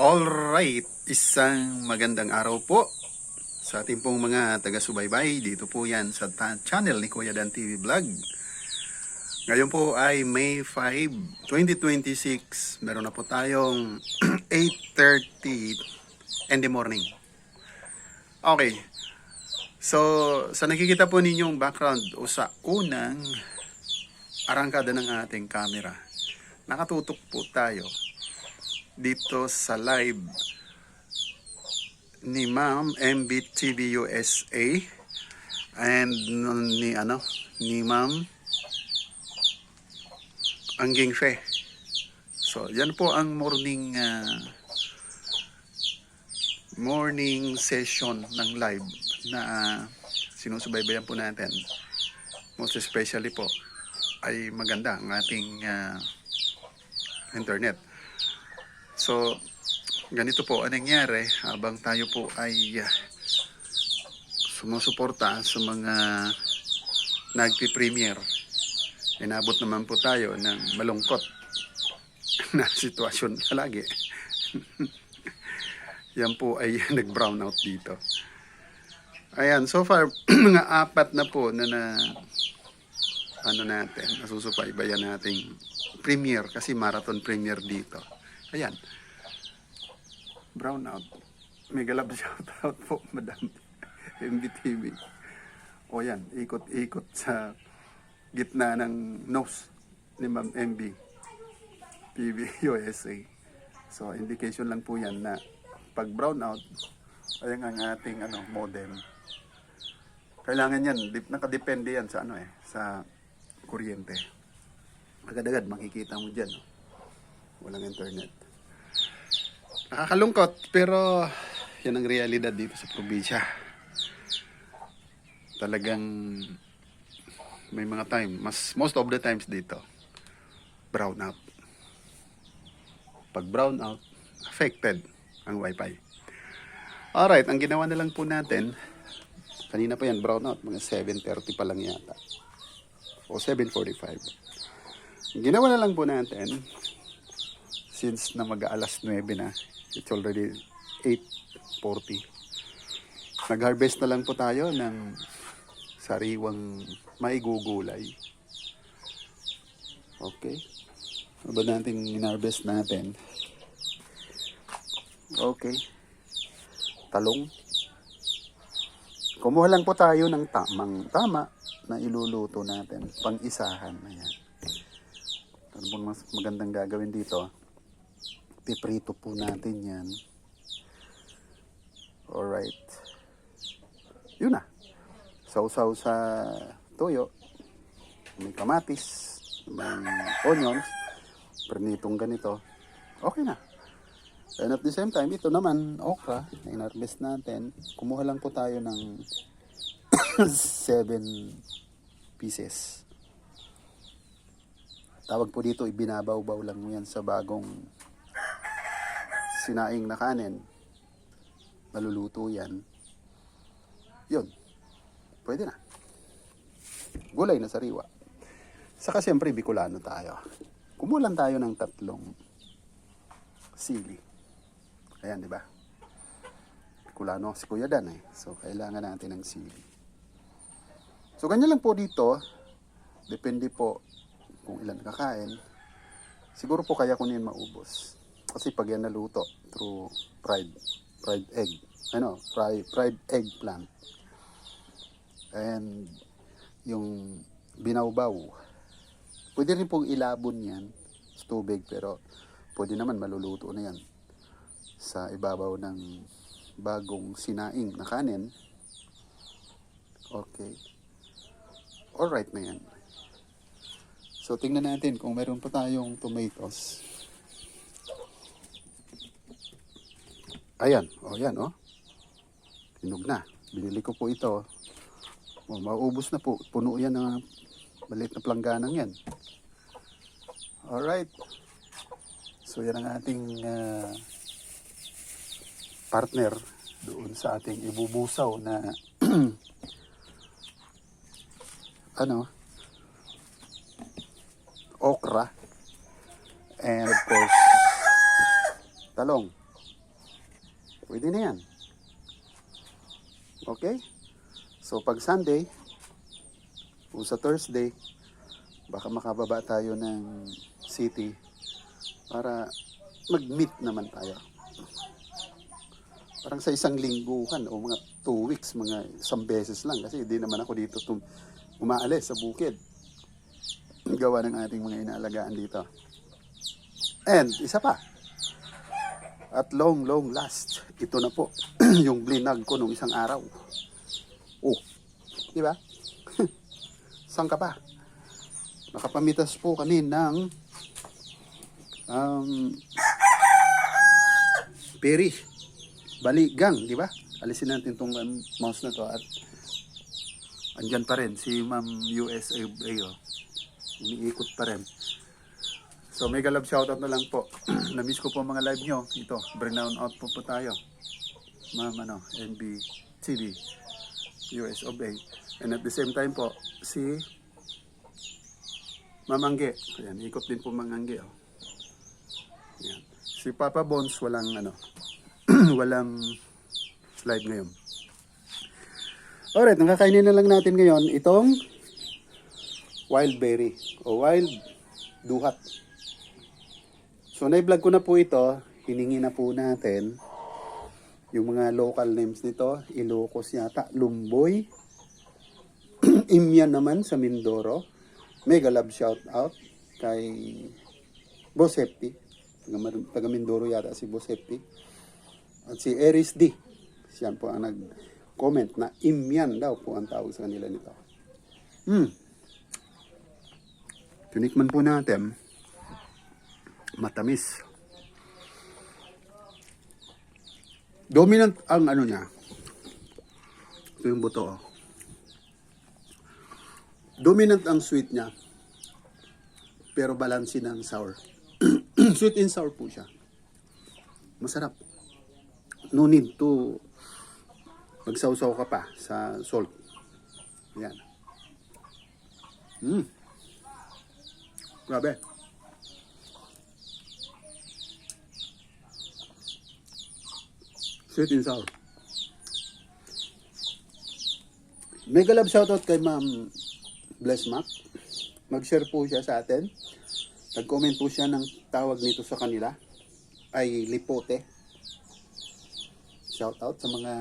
Alright, isang magandang araw po sa ating pong mga taga-subaybay. Dito po yan sa channel ni Kuya Dan TV Vlog. Ngayon po ay May 5, 2026. Meron na po tayong 8:30 in the morning. Okay, so sa nakikita po ninyong background o sa unang arangkada ng ating camera, nakatutok po tayo dito sa live ni Ma'am MBTV USA and ni Ma'am Angging Fe. So yan po ang morning session ng live na sinusubaybayan po natin. Most especially po ay maganda ang ating internet. So, ganito po ang nangyari habang tayo po ay sumusuporta sa mga nagpi-premiere. Inabot naman po tayo ng malungkot na sitwasyon palagi. Yan po ay nag-brown out dito. Ayan, so far, mga 4 na po na nasusubaybayan nating premiere kasi marathon premiere dito. Ayan. Brown out. May galab shout out po, Madam MBTV. O yan, ikot-ikot sa gitna ng nose ni Ma'am MB TV USA. So, indication lang po yan na pag brown out, ayan ang ating modem. Kailangan yan, nakadepende yan sa sa kuryente. Agad-agad makikita mo dyan. Walang internet. Nakakalungkot, pero yan ang realidad dito sa probinsya. Talagang may mga time, most of the times dito, brown out. Pag brown out, affected ang wifi. Alright, ang ginawa na lang po natin, kanina pa yan brown out, mga 7:30 pa lang yata. O 7:45. Ang ginawa na lang po natin, since na mag-aalas 9 na, it's already 8:40. Nag-harvest na lang po tayo ng sariwang maigugulay. Okay. Ano ba natin in-harvest natin? Okay. Talong. Kumuha lang po tayo ng tama na iluluto natin. Pang-isahan. Ayan. Ano pong mas magandang gagawin dito? Piprito po natin yan. Alright. Yun na. Sausaw sa toyo. May kamatis. May onions. Pernitong ganito. Okay na. And at the same time, ito naman, okra. In-harvest natin. Kumuha lang po tayo ng 7 pieces. Tawag po dito, ibinabaw-baw lang mo yan sa bagong sinaing na kanin. Maluluto yan. Yun. Pwede na. Gulay na sariwa. Saka siyempre, Bicolano tayo. Kumulan tayo ng 3 sili. Ayan, di ba? Bicolano si Kuya Dan eh. So, kailangan natin ng sili. So, ganyan lang po dito. Depende po kung ilan kakain. Siguro po kaya kunin maubos. Kasi pag yan naluto through fried egg. Fried eggplant. And yung binawbaw. Pwede rin pong ilabon yan sa tubig, pero pwede naman maluluto na yan sa ibabaw ng bagong sinaing na kanin. Okay. Alright na yan. So, tingnan natin kung meron pa tayong tomatoes. Ayan. O, yan, o. Hinog na. Binili ko po ito. O, maubos na po. Puno yan ng maliit na plangganang yan. Alright. So, yan ang ating partner doon sa ating ibubusaw na okra and of course talong. na yan. Okay? So pag Sunday, o sa Thursday, baka makababa tayo ng city para mag-meet naman tayo. Parang sa isang lingguhan o mga 2 weeks, mga isang beses lang kasi hindi naman ako dito umaalis sa bukid. Gawa ng ating mga inaalagaan dito. And isa pa, at long last, ito na po yung blinag ko nung isang araw. Oh, di ba? Saan ka pa? Nakapamitas po kami ng peri, baligang, di ba? Alisin natin tong mouse na to at andyan pa rin si Ma'am USA. Umiikot pa rin. So mega love shoutout na lang po. Na-miss ko po mga live nyo. Ito, burnout out po tayo. Ma'am NB TV US of A. And at the same time po, si Ma'am Angge. Ayan, ikot din po Ma'am Angge. Oh. Ayan. Si Papa Bones, walang walang live ngayon. Alright, nakakainin na lang natin ngayon itong wild berry o wild duhat. So na-vlog ko na po ito, hiningi na po natin yung mga local names nito, Ilocos yata, Lumboy, Imyan naman sa Mindoro. Mega love shout out kay Boss Hefty, taga Mindoro yata si Boss Hefty. At si Eris D, siya po ang nag-comment na Imyan daw po ang tawag sa kanila nito. Tinikman po natin. Matamis. Dominant ang niya. Ito yung buto. Oh. Dominant ang sweet niya. Pero balansin ang sour. Sweet and sour po siya. Masarap. No need to magsawsaw ka pa sa salt. Yan. Grabe. Sweet and sour. Mega love shoutout kay Ma'am Bless Mac. Mag-share po siya sa atin. Nag-comment po siya ng tawag nito sa kanila ay lipote. Shoutout sa mga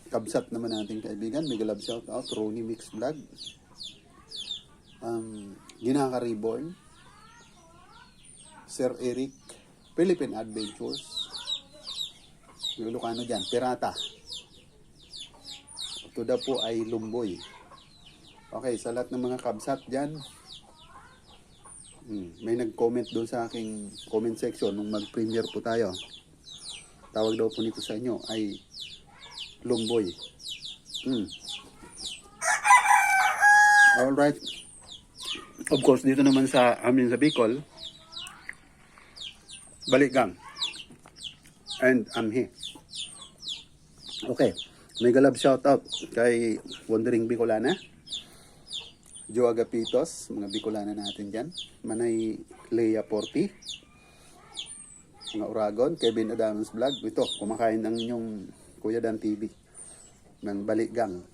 kabsat naman nating kaibigan. Mega love shoutout. Ronnie Mix Vlog. Ginaka Reborn. Sir Eric. Philippine Adventures. Yung Ilocano dyan. Pirata. Ito daw po ay Lumboy. Okay, sa lahat ng mga kabsat dyan, may nag-comment doon sa aking comment section nung mag-premiere po tayo. Tawag daw po nito sa inyo ay Lumboy. Alright. Of course, dito naman sa amin sa Bicol, baligang. And amhi. Okay. Mega love shout out kay Wandering Bicolana. Joe Agapitos, mga Bicolana natin dyan. Manay Leia Porti. Mga Uragon, Kevin Adams Vlog. Ito, kumakain ang inyong Kuya Dan TV ng baligang.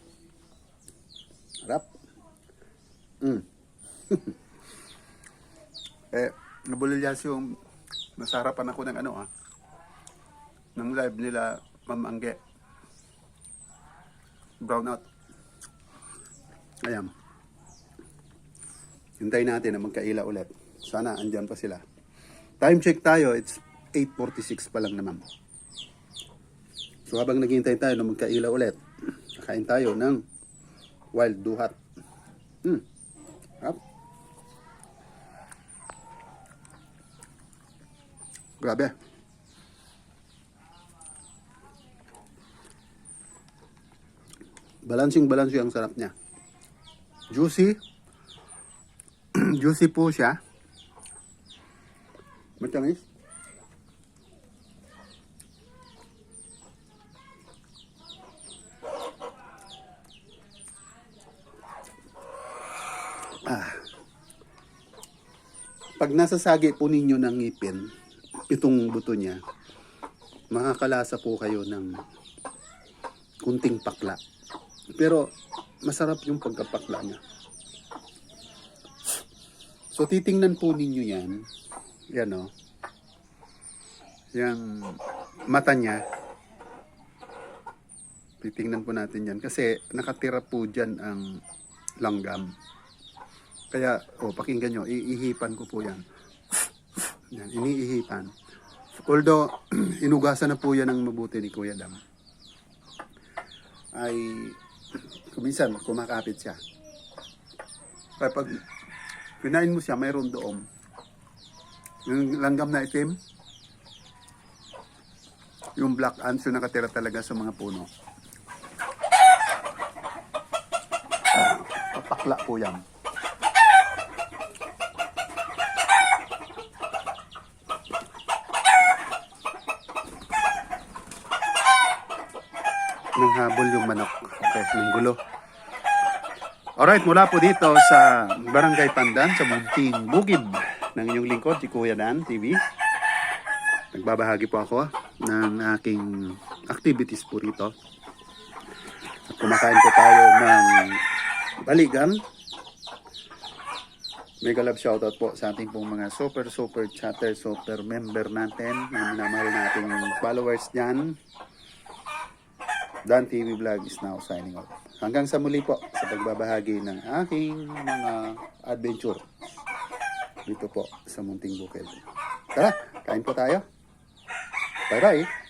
Harap. Nabulilyas yung nasarapan ako ng ng live nila Ma'am Angge. Brownout. Ayan. Hintayin natin na magkaila ulit. Sana andyan pa sila. Time check tayo, it's 8:46 pa lang naman. So habang naghihintay tayo na magkaila ulit, kakain tayo ng wild duhat. Grabe. Balancing ang sarap niya. Juicy. Juicy po siya. Matamis. Pag nasasagi po ninyo ng ngipin, itong buto niya, makakalasa po kayo ng kunting pakla. Pero masarap yung pagkapakla niya. So titingnan po ninyo yan. Yan o. Yung mata niya. Titingnan po natin yan. Kasi nakatira po dyan ang langgam. Kaya, pakinggan nyo. Iihipan ko po yan. Yan, iniihipan. Although, inugasan na po yan ng mabuti ni Kuya Dam. Ay, kuminsan, kumakapit siya. Kaya pag pinain mo siya, mayroon doon. Yung langgam na itim, yung black ants yung nakatira talaga sa mga puno. Papakla po yan. Nang habol yung manok. Okay, ng gulo. Alright, mula po dito sa Barangay Pandan, sa Munting Bukid ng inyong lingkod, si Kuya Dan TV. Nagbabahagi po ako ng aking activities po rito. At kumakain po tayo ng baligan. Mega love shoutout po sa ating pong mga super chatter, super member natin, mga minamahal nating followers dyan. Dan TV Vlog is now signing off. Hanggang sa muli po sa pagbabahagi ng aking mga adventure dito po sa Munting Bukid. Tara, kain po tayo. Bye-bye.